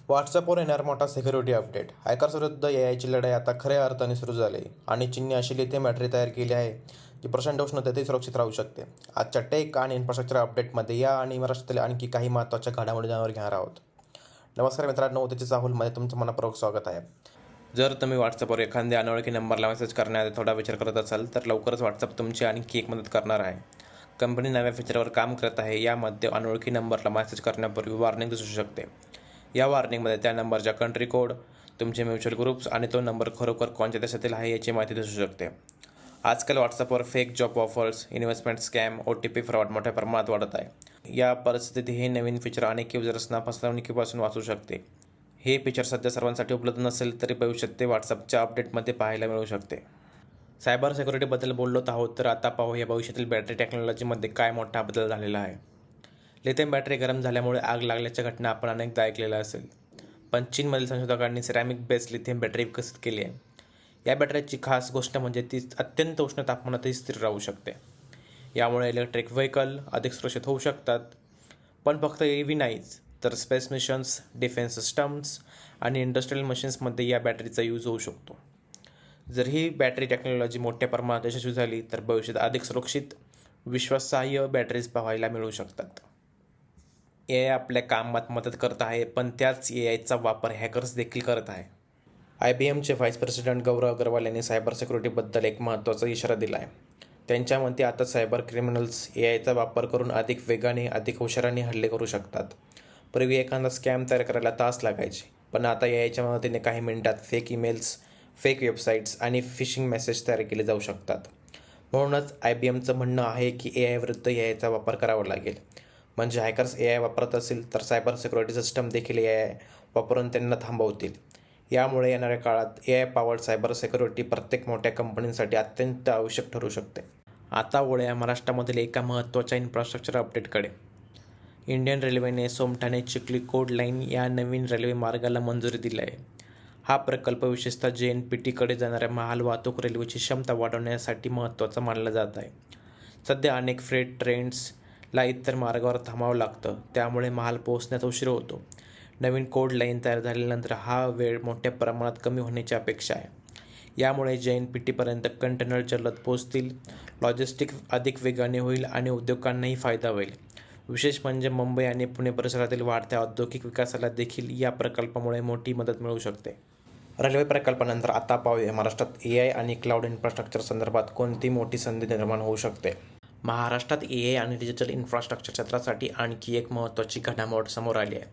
व्हॉट्सअपवर येणार मोठा सिक्युरिटी अपडेट. हॅकर्स विरुद्ध एआयची लढाई आता खऱ्या अर्थाने सुरू झाली आणि चीनने अशी लिथियम बॅटरी तयार केली आहे जी प्रचंड उष्णतेतही सुरक्षित राहू शकते. आजच्या टेक आणि इन्फ्रास्ट्रक्चर अपडेटमध्ये या आणि महाराष्ट्रातील आणखी काही महत्त्वाच्या घडामोडी जाणून घेणार आहोत. नमस्कार मित्रांनो, उद्याच्या चाहूलमध्ये तुमचं मनपूर्वक स्वागत आहे. जर तुम्ही व्हॉट्सअपवर एखाद्या अनोळखी नंबरला मेसेज करण्याआधी थोडा विचार करत असाल तर लवकरच व्हॉट्सअप तुमची आणखी एक मदत करणार आहे. कंपनी नव्या फीचरवर काम करत आहे. यामध्ये अनोळखी नंबरला मेसेज करण्यापूर्वी वॉर्निंग दिसू शकते. या वॉर्निंगमध्ये त्या नंबरचा कंट्री कोड, तुमचे म्युच्युअल ग्रुप्स आणि तो नंबर खरोखर कोणत्या देशातील आहे याची माहिती दिसू शकते. आजकाल व्हॉट्सअपवर fake job offers, investment scam, OTP fraud मोठ्या प्रमाणात वाढत आहे. या परिस्थितीत हे नवीन फीचर अनेक युजर्सना फसवणुकीपासून वाचू शकते. हे फीचर सध्या सर्वांसाठी उपलब्ध नसेल तरी भविष्यात ते व्हॉट्सअपच्या अपडेटमध्ये पाहायला मिळू शकते. सायबर सिक्युरिटीबद्दल बोललोत आहोत तर आता पाहूया भविष्यातील बॅटरी टेक्नॉलॉजीमध्ये काय मोठा बदल झालेला आहे. लिथियम बॅटरी गरम झाल्यामुळे आग लागल्याच्या घटना आपण अनेकदा ऐकलेल्या असेल. पण चीनमधील संशोधकांनी सिरॅमिक बेस्ड लिथियम बॅटरी विकसित केली आहे. या बॅटरीची खास गोष्ट म्हणजे ती अत्यंत उष्ण तापमानातही स्थिर राहू शकते. यामुळे इलेक्ट्रिक व्हेकल अधिक सुरक्षित होऊ शकतात. पण फक्त EV नाहीच तर स्पेस मिशन्स, डिफेन्स सिस्टम्स आणि इंडस्ट्रियल मशीन्समध्ये या बॅटरीचा यूज होऊ शकतो. जर ही बॅटरी टेक्नॉलॉजी मोठ्या प्रमाणात यशस्वी झाली तर भविष्यात अधिक सुरक्षित, विश्वासार्ह बॅटरीज पाहायला मिळू शकतात. AI आपल्या कामात मदत करत आहे, पण त्याच AIचा वापर हॅकर्स देखील करत आहे. IBMचे व्हाईस प्रेसिडेंट गौरव अग्रवाल यांनी सायबर सिक्युरिटीबद्दल एक महत्त्वाचा इशारा दिला आहे. त्यांच्या मते आता सायबर क्रिमिनल्स AIचा वापर करून अधिक वेगाने, अधिक हुशाराने हल्ले करू शकतात. पूर्वी एखादा स्कॅम तयार करायला तास लागायचे, पण आता AIच्या मदतीने काही मिनिटात फेक ईमेल्स, फेक वेबसाईट्स आणि फिशिंग मेसेज तयार केले जाऊ शकतात. म्हणूनच IBMचं म्हणणं आहे की AI विरुद्ध AIचा वापर करावा लागेल. म्हणजे हॅकर्स AI वापरत असतील तर सायबर सिक्युरिटी सिस्टम देखील AI वापरून त्यांना थांबवतील. यामुळे येणाऱ्या काळात AI पॉवर्ड सायबर सिक्युरिटी प्रत्येक मोठ्या कंपनीसाठी अत्यंत आवश्यक ठरू शकते. आता वळूया महाराष्ट्रामधील एका महत्त्वाच्या इन्फ्रास्ट्रक्चर अपडेटकडे. इंडियन रेल्वेने सोमठाणे चिखली कोड लाईन या नवीन रेल्वे मार्गाला मंजुरी दिली आहे. हा प्रकल्प विशेषतः JNPTकडे जाणाऱ्या माल वाहतूक रेल्वेची क्षमता वाढवण्यासाठी महत्त्वाचा मानला जात आहे. सध्या अनेक फ्रेट ट्रेन्सला इतर मार्गावर थांबावं लागतं, त्यामुळे माल पोहोचण्यात उशीर होतो. नवीन कोड लाईन तयार झाल्यानंतर हा वेळ मोठ्या प्रमाणात कमी होण्याची अपेक्षा आहे. यामुळे JNPTपर्यंत कंटेनर जलद पोहोचतील, लॉजिस्टिक अधिक वेगाने होईल आणि उद्योगांनाही फायदा होईल. विशेष म्हणजे मुंबई आणि पुणे परिसरातील वाढत्या औद्योगिक विकासाला देखील या प्रकल्पामुळे मोठी मदत मिळू शकते. रेल्वे प्रकल्पानंतर आता पाहूया महाराष्ट्रात AI आणि क्लाउड इन्फ्रास्ट्रक्चर संदर्भात कोणती मोठी संधी निर्माण होऊ शकते. महाराष्ट्रात AI आणि डिजिटल इन्फ्रास्ट्रक्चर क्षेत्रासाठी आणखी एक महत्त्वाची घडामोड समोर आली आहे.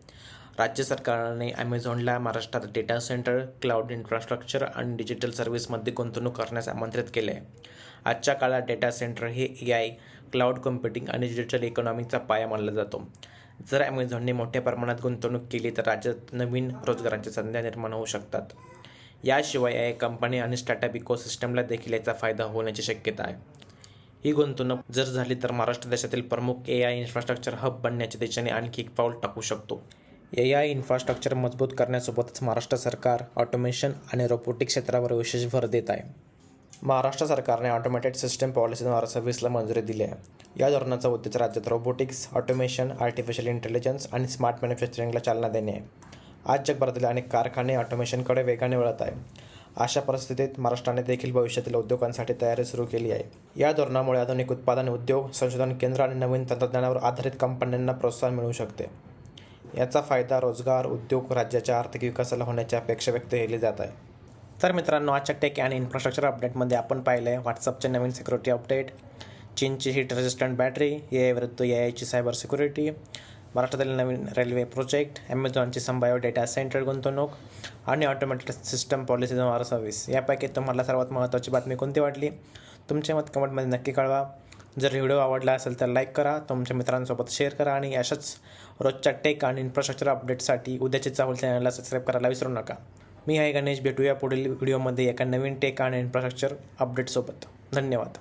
राज्य सरकारने Amazonला महाराष्ट्रात डेटा सेंटर, क्लाउड इन्फ्रास्ट्रक्चर आणि डिजिटल सर्व्हिसमध्ये गुंतवणूक करण्यास आमंत्रित केले आहे. आजच्या काळात डेटा सेंटर हे AI, क्लाउड कम्प्युटिंग आणि डिजिटल इकॉनॉमीचा पाया मानला जातो. जर Amazonने मोठ्या प्रमाणात गुंतवणूक केली तर राज्यात नवीन रोजगारांच्या संधी निर्माण होऊ शकतात. याशिवाय AI कंपनी आणि स्टार्टअप इकोसिस्टमला देखील याचा फायदा होण्याची शक्यता आहे. ही गुंतवणूक जर झाली तर महाराष्ट्र देशातील प्रमुख AI इन्फ्रास्ट्रक्चर हब बनण्याच्या दिशेने आणखी एक पाऊल टाकू शकतो. AI इन्फ्रास्ट्रक्चर मजबूत करण्यासोबतच महाराष्ट्र सरकार ऑटोमेशन आणि रोबोटिक्स क्षेत्रावर विशेष भर देत आहे. महाराष्ट्र सरकारने ऑटोमेटेड सिस्टम पॉलिसी 2026ला मंजुरी दिली आहे. या धोरणाचा उद्देश राज्यात रोबोटिक्स, ऑटोमेशन, आर्टिफिशियल इंटेलिजन्स आणि स्मार्ट मॅन्युफॅक्चरिंगला चालना देणे आहे. आज जगभरातील अनेक कारखाने ऑटोमेशनकडे वेगाने वळत आहे. अशा परिस्थितीत महाराष्ट्राने देखील भविष्यातील उद्योगांसाठी तयारी सुरू केली आहे. या धोरणामुळे आधुनिक उत्पादन उद्योग, संशोधन केंद्र आणि नवीन तंत्रज्ञानावर आधारित कंपन्यांना प्रोत्साहन मिळू शकते. याचा फायदा रोजगार, उद्योग, राज्याच्या आर्थिक विकासाला होण्याची अपेक्षा व्यक्त केली जात आहे. तर मित्रांनो, आजच्या टेक आणि इन्फ्रास्ट्रक्चर अपडेटमध्ये आपण पाहिलं आहे व्हॉट्सअपचे नवीन सिक्युरिटी अपडेट, चीनची हीट रेजिस्टंट बॅटरी, AI विरुद्ध AIची सायबर सिक्युरिटी, महाराष्ट्रातील नवीन रेल्वे प्रोजेक्ट, Amazonची संभाव्य डेटा सेंटर गुंतवणूक आणि ऑटोमेटेड सिस्टम पॉलिसी 2026. यापैकी तुम्हाला सर्वात महत्त्वाची बातमी कोणती वाटली? तुमचे मत कमेंटमध्ये नक्की कळवा. जर व्हिडिओ आवडला असेल तर लाईक करा, तुमच्या मित्रांसोबत शेअर करा आणि अशाच रोजच्या टेक आणि इन्फ्रास्ट्रक्चर अपडेटसाठी उद्याचे चाहूल चॅनलला सबस्क्राईब करायला विसरू नका. मी आहे गणेश. भेटूया पुढील व्हिडिओमध्ये एका नवीन टेक आणि इन्फ्रास्ट्रक्चर अपडेटसोबत. धन्यवाद.